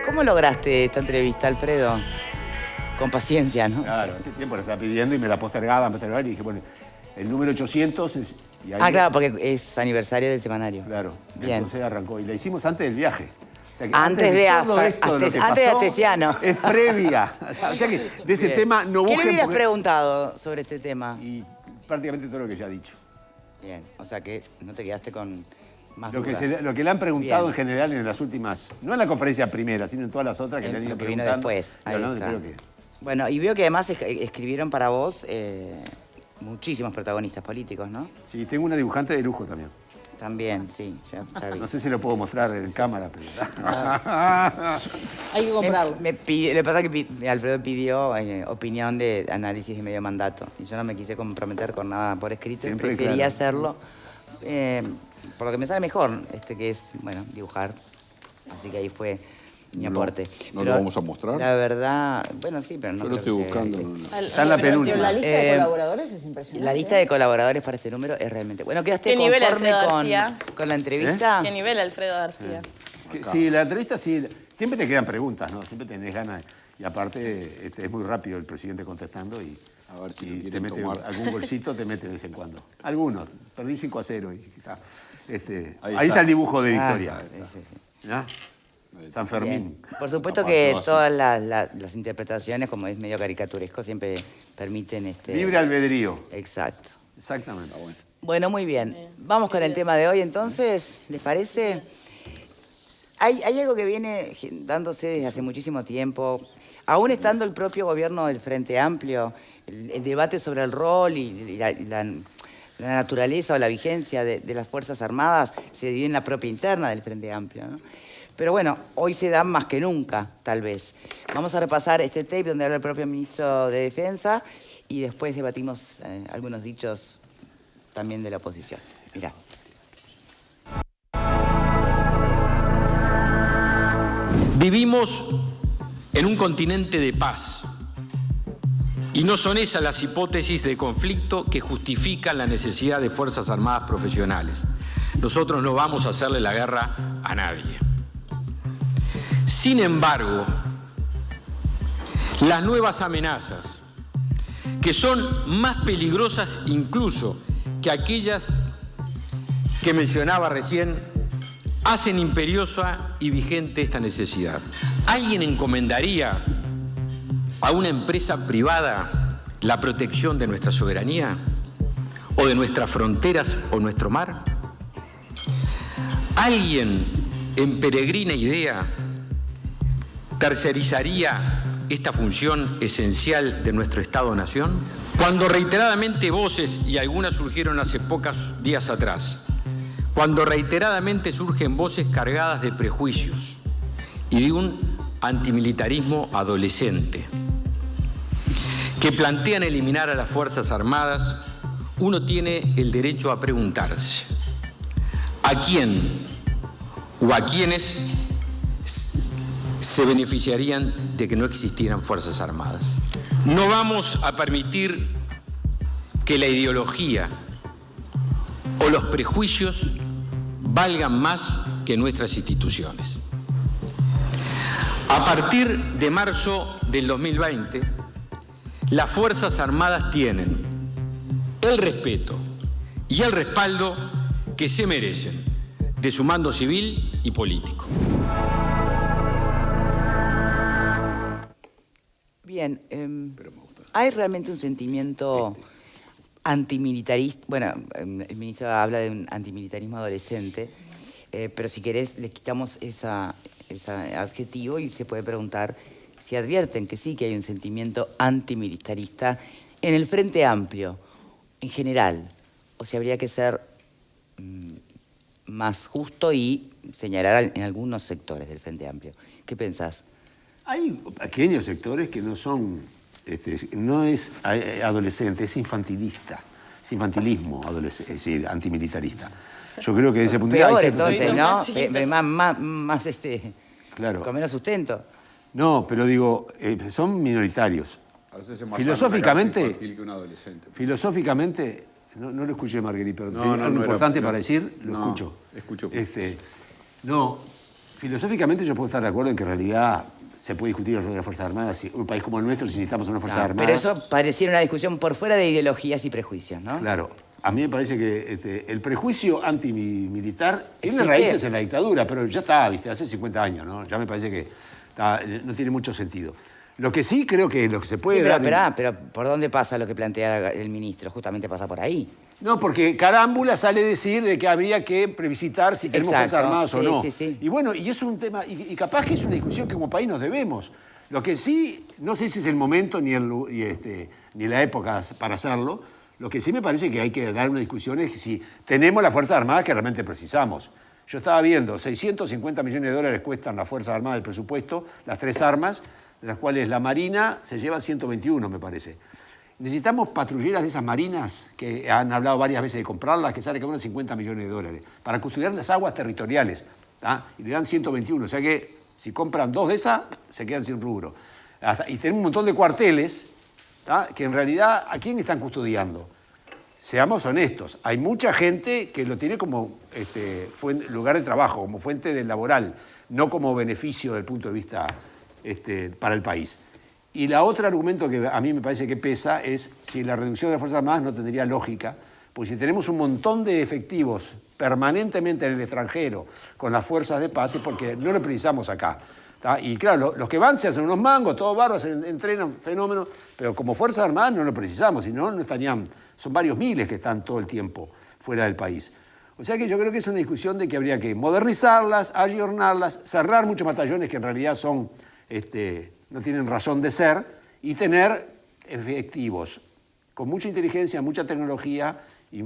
¿Cómo lograste esta entrevista, Alfredo? Con paciencia, ¿no? Claro, hace tiempo la estaba pidiendo y me la postergaban, y dije, bueno, el número 800 es... Y ahí claro, porque es aniversario del semanario. Claro, bien. Entonces arrancó. Y la hicimos antes del viaje. O sea que antes de Astesiano. Es previa. O sea que de ese tema no busquen... ¿Qué le hubieras preguntado sobre este tema? Y prácticamente todo lo que ya he dicho. Bien, o sea que no te quedaste con más Lo dudas. que le han preguntado Bien. en general en las últimas... No en la conferencia primera, sino en todas las otras que le han ido Lo que vino preguntando. después. Y Ahí hablando está. de creo que... Bueno, y veo que además escribieron para vos muchísimos protagonistas políticos, ¿no? Sí, tengo una dibujante de lujo también. También, sí, ya vi. No sé si lo puedo mostrar en cámara, pero... Hay que comprarlo. Lo que pasa es que Alfredo pidió opinión de análisis de medio mandato. Y yo no me quise comprometer con nada por escrito. Siempre, prefería claro. hacerlo por lo que me sale mejor, que es, bueno, dibujar. Así que ahí fue mi aporte. ¿No Pero lo vamos a mostrar? La verdad, bueno, sí, pero no Yo lo creo estoy que- buscando. Está en la penúltima. La lista de colaboradores es impresionante. La lista de colaboradores para este número es realmente... Bueno, ¿quedaste ¿Qué nivel, conforme Alfredo García? con la entrevista? ¿Qué nivel, Alfredo García? Sí, la entrevista sí. Siempre te quedan preguntas, ¿no? Siempre tenés ganas. Y aparte, es muy rápido el presidente contestando y... A ver si y lo te quieren mete tomar. algún bolsito, te mete de vez en cuando. Algunos. Perdí 5-0 y está. Ahí Ahí está el dibujo de Ah, Victoria. sí. ¿Ya? San Fermín. Bien. Por supuesto Aparte que va así. todas las interpretaciones, como es medio caricaturesco, siempre permiten... Libre albedrío. Exacto. Exactamente. Bueno, muy bien. Vamos con el tema de hoy, entonces, ¿les parece? Hay algo que viene dándose desde hace muchísimo tiempo, aún estando el propio gobierno del Frente Amplio, el debate sobre el rol y la naturaleza o la vigencia de las Fuerzas Armadas se dio en la propia interna del Frente Amplio, ¿no? Pero bueno, hoy se da más que nunca, tal vez. Vamos a repasar este tape donde habla el propio ministro de Defensa y después debatimos algunos dichos también de la oposición. Mirá. Vivimos en un continente de paz y no son esas las hipótesis de conflicto que justifican la necesidad de Fuerzas Armadas profesionales. Nosotros no vamos a hacerle la guerra a nadie. Sin embargo, las nuevas amenazas, que son más peligrosas incluso que aquellas que mencionaba recién, hacen imperiosa y vigente esta necesidad. ¿Alguien encomendaría a una empresa privada la protección de nuestra soberanía? ¿O de nuestras fronteras o nuestro mar? ¿Alguien en peregrina idea tercerizaría esta función esencial de nuestro Estado-Nación? Cuando reiteradamente voces, y algunas surgieron hace pocos días atrás, cuando reiteradamente surgen voces cargadas de prejuicios y de un antimilitarismo adolescente que plantean eliminar a las Fuerzas Armadas, uno tiene el derecho a preguntarse ¿a quién o a quiénes se beneficiarían de que no existieran Fuerzas Armadas? No vamos a permitir que la ideología o los prejuicios valgan más que nuestras instituciones. A partir de marzo del 2020, las Fuerzas Armadas tienen el respeto y el respaldo que se merecen de su mando civil y político. Bien, ¿hay realmente un sentimiento antimilitarista? Bueno, el ministro habla de un antimilitarismo adolescente, pero si querés le quitamos ese adjetivo y se puede preguntar si advierten que sí que hay un sentimiento antimilitarista en el Frente Amplio, en general, o si habría que ser más justo y señalar en algunos sectores del Frente Amplio. ¿Qué pensás? Hay pequeños sectores que no son, no es adolescente, es infantilista, es infantilismo es decir, antimilitarista. Yo creo que desde ese punto de Peor vista... entonces, ¿no? Más Claro. con menos sustento. No, pero digo, son minoritarios. A veces es más Filosóficamente, infantil que un adolescente. Filosóficamente, no lo escuché, Marguerite, pero No, algo importante era- para decir, lo no, escucho. escucho. No, Filosóficamente yo puedo estar de acuerdo en que en realidad se puede discutir el rol de las Fuerzas Armadas. Si un país como el nuestro, si necesitamos una Fuerza Armada... Pero eso pareciera una discusión por fuera de ideologías y prejuicios, ¿no? Claro. A mí me parece que el prejuicio antimilitar tiene ¿Existe? raíces en la dictadura, pero ya está, ¿viste? Hace 50 años, ¿no? Ya me parece que no tiene mucho sentido. Lo que sí creo que lo que se puede Sí, dar... pero ¿por dónde pasa lo que plantea el ministro? Justamente pasa por ahí. No, porque Carámbula sale a decir de que habría que plebiscitar si tenemos Exacto. Fuerzas Armadas o Sí, no. sí, sí. Y bueno, y es un tema, y capaz que es una discusión que como país nos debemos. Lo que sí, no sé si es el momento ni la época para hacerlo, lo que sí me parece que hay que dar una discusión es que si tenemos las Fuerzas Armadas que realmente precisamos. Yo estaba viendo, 650 millones de dólares cuestan las Fuerzas Armadas del presupuesto, las 3 armas, de las cuales la Marina se lleva 121, me parece. Necesitamos patrulleras de esas marinas, que han hablado varias veces de comprarlas, que sale cada una 50 millones de dólares, para custodiar las aguas territoriales. Y le dan 121, o sea que si compran 2 de esas, se quedan sin rubro. Y tenemos un montón de cuarteles, que en realidad, ¿a quién están custodiando? Seamos honestos, hay mucha gente que lo tiene como lugar de trabajo, como fuente de laboral, no como beneficio desde el punto de vista para el país. Y la otro argumento que a mí me parece que pesa es si la reducción de las Fuerzas Armadas no tendría lógica, porque si tenemos un montón de efectivos permanentemente en el extranjero con las fuerzas de paz es porque no lo precisamos acá. Y claro, los que van se hacen unos mangos, todos bárbaros, entrenan, fenómenos, pero como Fuerzas Armadas no lo precisamos, si no, no estarían, son varios miles que están todo el tiempo fuera del país. O sea que yo creo que es una discusión de que habría que modernizarlas, ayornarlas, cerrar muchos batallones que en realidad son, no tienen razón de ser, y tener efectivos con mucha inteligencia, mucha tecnología y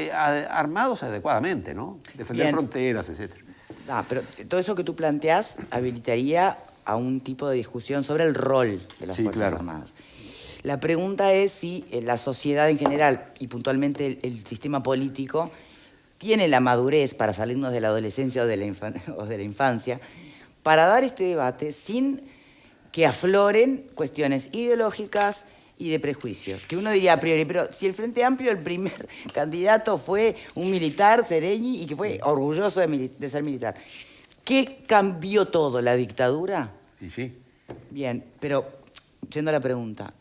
armados adecuadamente, ¿no? Defender Bien. fronteras, etc. Pero todo eso que tú planteás habilitaría a un tipo de discusión sobre el rol de las Sí, Fuerzas claro. Armadas. La pregunta es si la sociedad en general, y puntualmente el sistema político, tiene la madurez para salirnos de la adolescencia o de la infancia, para dar este debate sin que afloren cuestiones ideológicas y de prejuicios. Que uno diría a priori, pero si el Frente Amplio, el primer candidato fue un militar, Seregni, y que fue orgulloso de ser militar. ¿Qué cambió todo? ¿La dictadura? Y sí. Bien, pero yendo a la pregunta,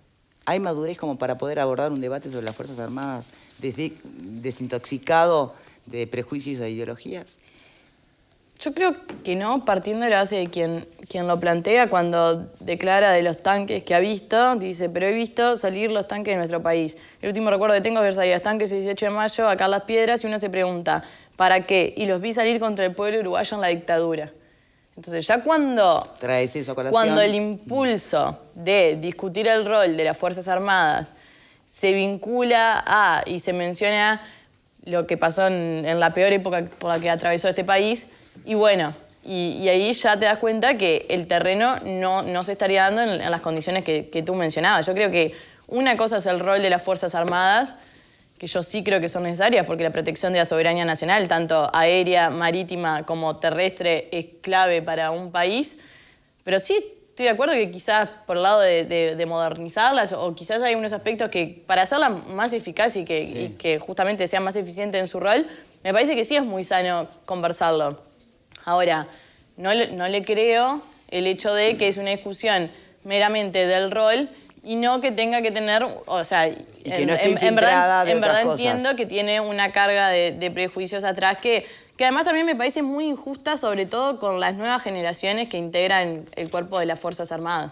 ¿hay madurez como para poder abordar un debate sobre las Fuerzas Armadas desintoxicado de prejuicios e ideologías? Yo creo que no, partiendo de la base de quien lo plantea cuando declara de los tanques que ha visto, dice, pero he visto salir los tanques de nuestro país. El último recuerdo que tengo es ver salir los tanques el 18 de mayo, acá Las Piedras, y uno se pregunta, ¿para qué? Y los vi salir contra el pueblo uruguayo en la dictadura. Entonces ya Traes eso a colación. cuando el impulso de discutir el rol de las Fuerzas Armadas se vincula a y se menciona lo que pasó en la peor época por la que atravesó este país, y bueno, y ahí ya te das cuenta que el terreno no se estaría dando en las condiciones que tú mencionabas. Yo creo que una cosa es el rol de las Fuerzas Armadas, que yo sí creo que son necesarias, porque la protección de la soberanía nacional, tanto aérea, marítima como terrestre, es clave para un país. Pero sí estoy de acuerdo que quizás por el lado de modernizarlas, o quizás hay unos aspectos que para hacerlas más eficaz y que justamente sean más eficientes en su rol, me parece que sí es muy sano conversarlo. Ahora, no le creo el hecho de que es una discusión meramente del rol y no que tenga que tener, o sea, que no esté infiltrada de en otras verdad cosas. entiendo que tiene una carga de prejuicios atrás que además también me parece muy injusta, sobre todo con las nuevas generaciones que integran el cuerpo de las Fuerzas Armadas.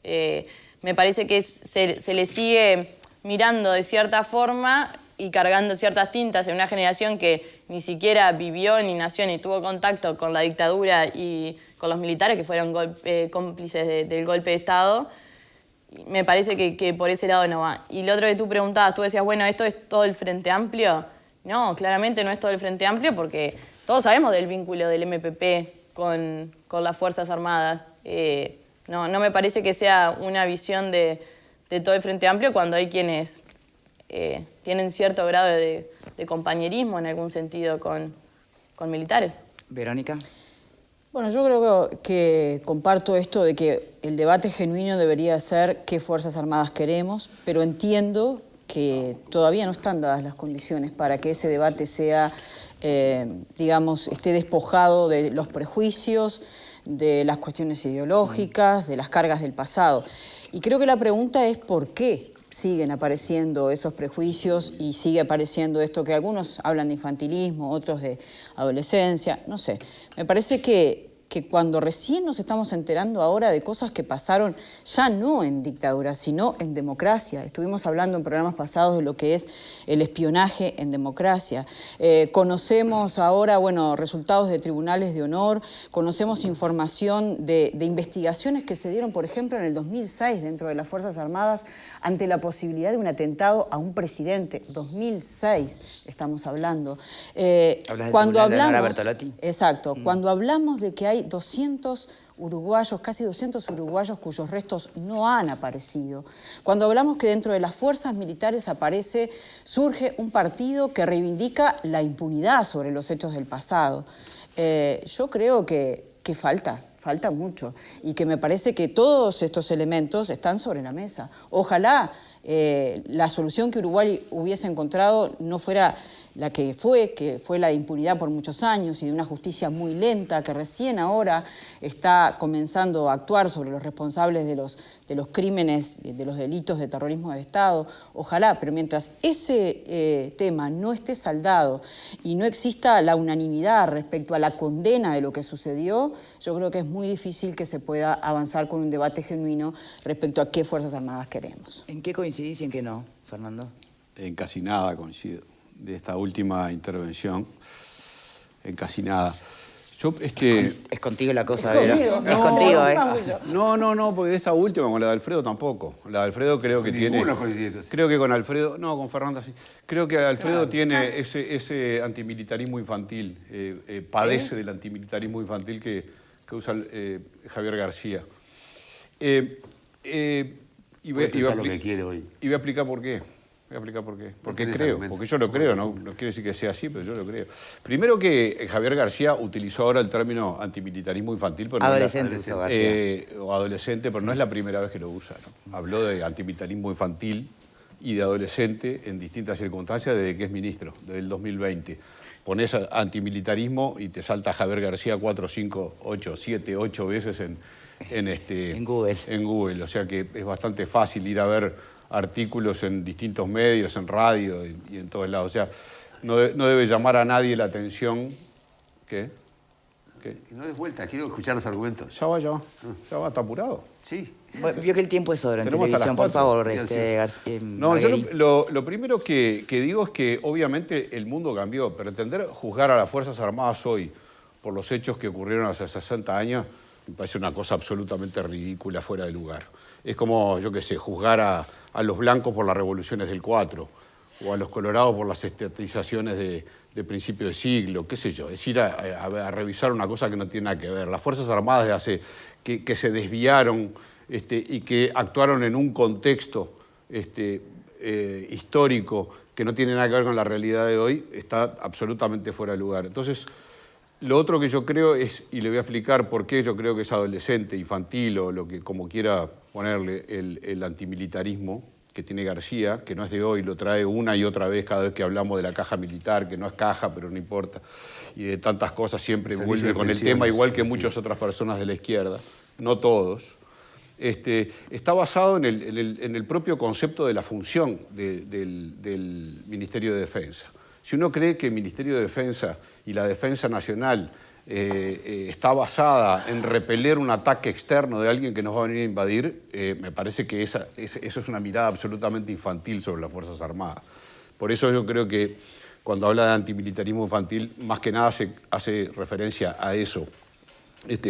Me parece que se le sigue mirando de cierta forma y cargando ciertas tintas en una generación que ni siquiera vivió, ni nació, ni tuvo contacto con la dictadura y con los militares que fueron cómplices del golpe de Estado. Me parece que por ese lado no va. Y lo otro que tú preguntabas, tú decías, bueno, ¿esto es todo el Frente Amplio? No, claramente no es todo el Frente Amplio porque todos sabemos del vínculo del MPP con las Fuerzas Armadas. No me parece que sea una visión de todo el Frente Amplio cuando hay quienes tienen cierto grado de compañerismo en algún sentido con militares. Verónica. Bueno, yo creo que comparto esto de que el debate genuino debería ser qué Fuerzas Armadas queremos, pero entiendo que todavía no están dadas las condiciones para que ese debate sea, digamos, esté despojado de los prejuicios, de las cuestiones ideológicas, de las cargas del pasado. Y creo que la pregunta es ¿por qué siguen apareciendo esos prejuicios y sigue apareciendo esto que algunos hablan de infantilismo, otros de adolescencia? No sé, me parece que cuando recién nos estamos enterando ahora de cosas que pasaron ya no en dictadura, sino en democracia. Estuvimos hablando en programas pasados de lo que es el espionaje en democracia. Conocemos ahora, bueno, resultados de tribunales de honor, conocemos información de investigaciones que se dieron, por ejemplo, en el 2006 dentro de las Fuerzas Armadas ante la posibilidad de un atentado a un presidente. 2006 estamos hablando. ¿Hablas del tribunal de honor a Bertolotti? Exacto. Cuando hablamos de que hay 200 uruguayos, casi 200 uruguayos cuyos restos no han aparecido. Cuando hablamos que dentro de las fuerzas militares surge un partido que reivindica la impunidad sobre los hechos del pasado. Yo creo que falta mucho y que me parece que todos estos elementos están sobre la mesa. Ojalá la solución que Uruguay hubiese encontrado no fuera la que fue la de impunidad por muchos años y de una justicia muy lenta que recién ahora está comenzando a actuar sobre los responsables de los crímenes, de los delitos de terrorismo de Estado. Ojalá, pero mientras ese tema no esté saldado y no exista la unanimidad respecto a la condena de lo que sucedió, yo creo que es muy difícil que se pueda avanzar con un debate genuino respecto a qué Fuerzas Armadas queremos. ¿En qué coincidís y en qué no, Fernando? En casi nada coincido. De esta última intervención, en casi nada. Yo, Es contigo la cosa, Es Vera. conmigo. Es contigo, No, porque de esta última, con la de Alfredo tampoco. La de Alfredo creo que tiene... Ninguno coincide. Creo que con Alfredo... No, con Fernanda sí. Creo que Alfredo tiene ese antimilitarismo infantil, padece del antimilitarismo infantil que usa Javier García. Y voy a lo que quiere hoy. y voy a explicar por qué. Porque creo, porque yo lo creo, no quiere decir que sea así, pero yo lo creo. Primero que Javier García utilizó ahora el término antimilitarismo infantil. Pero Adolescente usó García. o adolescente, pero no es la primera vez que lo usa, ¿no? Habló de antimilitarismo infantil y de adolescente en distintas circunstancias desde que es ministro, desde el 2020. Pones antimilitarismo y te salta Javier García 4, 5, 8, 7, 8 veces en Google. En Google, o sea que es bastante fácil ir a ver artículos en distintos medios, en radio y en todos lados. O sea, no debe llamar a nadie la atención. ¿Qué? Y no des vuelta, quiero escuchar los argumentos. Ya va, está apurado. Sí. Bueno, vio que el tiempo es oro en Tenemos a las televisión, por 4. favor, No, yo Marguerite. lo primero que digo es que obviamente el mundo cambió, pero juzgar a las Fuerzas Armadas hoy por los hechos que ocurrieron hace 60 años me parece una cosa absolutamente ridícula, fuera de lugar. Es como, yo qué sé, juzgar a los blancos por las revoluciones del 4 o a los colorados por las estatizaciones de principio de siglo, qué sé yo. Es ir a revisar una cosa que no tiene nada que ver. Las Fuerzas Armadas que se desviaron y que actuaron en un contexto histórico que no tiene nada que ver con la realidad de hoy, está absolutamente fuera de lugar. Entonces, lo otro que yo creo es, y le voy a explicar por qué yo creo que es adolescente, infantil o lo que como quiera ponerle el antimilitarismo que tiene García, que no es de hoy, lo trae una y otra vez cada vez que hablamos de la caja militar, que no es caja, pero no importa, y de tantas cosas siempre vuelve con el tema, igual que muchas otras personas de la izquierda, no todos. Está basado en el propio concepto de la función del Ministerio de Defensa. Si uno cree que el Ministerio de Defensa y la Defensa Nacional está basada en repeler un ataque externo de alguien que nos va a venir a invadir, me parece que eso es una mirada absolutamente infantil sobre las Fuerzas Armadas. Por eso yo creo que cuando habla de antimilitarismo infantil, más que nada se hace referencia a eso,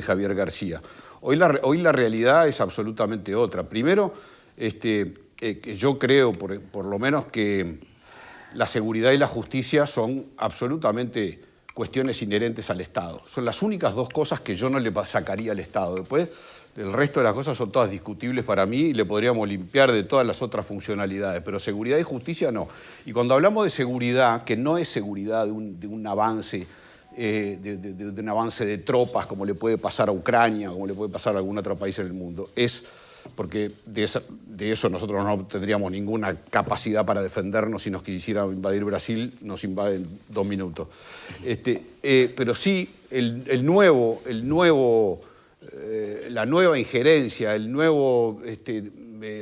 Javier García. Hoy la realidad es absolutamente otra. Primero, que yo creo, por lo menos, que la seguridad y la justicia son absolutamente cuestiones inherentes al Estado. Son las únicas dos cosas que yo no le sacaría al Estado. Después, el resto de las cosas son todas discutibles para mí y le podríamos limpiar de todas las otras funcionalidades, pero seguridad y justicia no. Y cuando hablamos de seguridad, que no es seguridad de un avance, de un avance de tropas como le puede pasar a Ucrania, como le puede pasar a algún otro país en el mundo, es porque de eso nosotros no tendríamos ninguna capacidad para defendernos. Si nos quisiera invadir Brasil, nos invaden 2 minutos. Pero sí, la nueva injerencia, el nuevo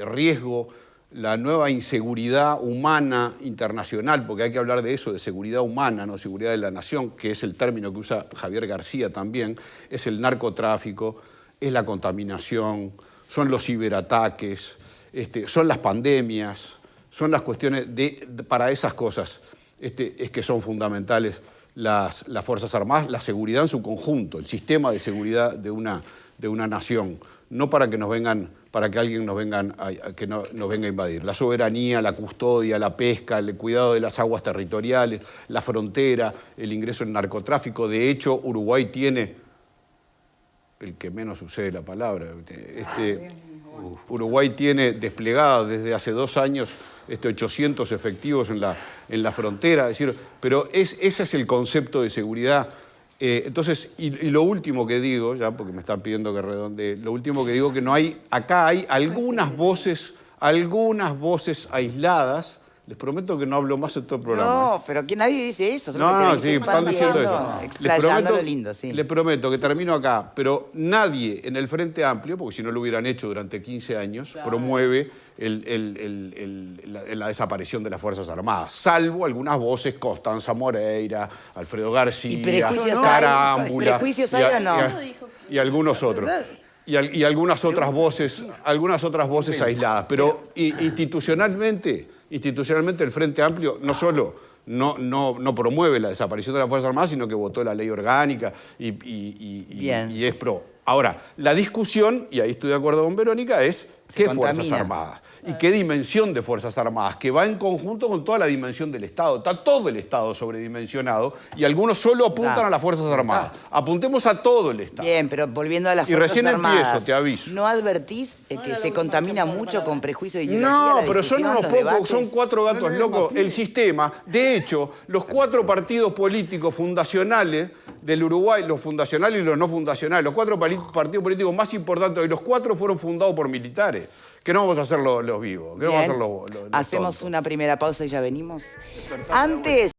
riesgo, la nueva inseguridad humana internacional, porque hay que hablar de eso, de seguridad humana, no seguridad de la nación, que es el término que usa Javier García también, es el narcotráfico, es la contaminación, son los ciberataques, son las pandemias, son las cuestiones para esas cosas es que son fundamentales las Fuerzas Armadas, la seguridad en su conjunto, el sistema de seguridad de una nación, no para que alguien nos venga a invadir. La soberanía, la custodia, la pesca, el cuidado de las aguas territoriales, la frontera, el ingreso en narcotráfico. De hecho, Uruguay tiene, el que menos usé la palabra, Uruguay tiene desplegado desde hace 2 años 800 efectivos en la frontera, es decir, pero ese es el concepto de seguridad. Entonces, y lo último que digo, ya porque me están pidiendo que redondee, lo último que digo que acá hay algunas voces aisladas. Les prometo que no hablo más en todo el programa. No, pero que nadie dice eso. Sí, están diciendo eso. Les prometo que termino acá, pero nadie en el Frente Amplio, porque si no lo hubieran hecho durante 15 años, promueve la desaparición de las Fuerzas Armadas, salvo algunas voces, Constanza Moreira, Alfredo García, Carámbula. ¿Prejuicios hay o no? Y algunos otros. Y algunas otras voces aisladas. Pero institucionalmente el Frente Amplio no solo no promueve la desaparición de las Fuerzas Armadas, sino que votó la ley orgánica y es pro. Ahora, la discusión, y ahí estoy de acuerdo con Verónica, es qué Fuerzas Armadas y qué dimensión de Fuerzas Armadas, que va en conjunto con toda la dimensión del Estado. Está todo el Estado sobredimensionado y algunos solo apuntan a las Fuerzas Armadas. Apuntemos a todo el Estado. Bien, pero volviendo a las Fuerzas Armadas. Y recién Armadas, empiezo, te aviso. ¿No advertís que se contamina mucho con prejuicio de ideología? No, pero son unos pocos, son 4 gatos locos. El sistema, de hecho, los 4 partidos políticos fundacionales del Uruguay, los fundacionales y los no fundacionales, los 4 partidos políticos más importantes hoy, los 4 fueron fundados por militares. Que no vamos a hacer los vivos, que no vamos a hacer los Hacemos una primera pausa y ya venimos. Antes...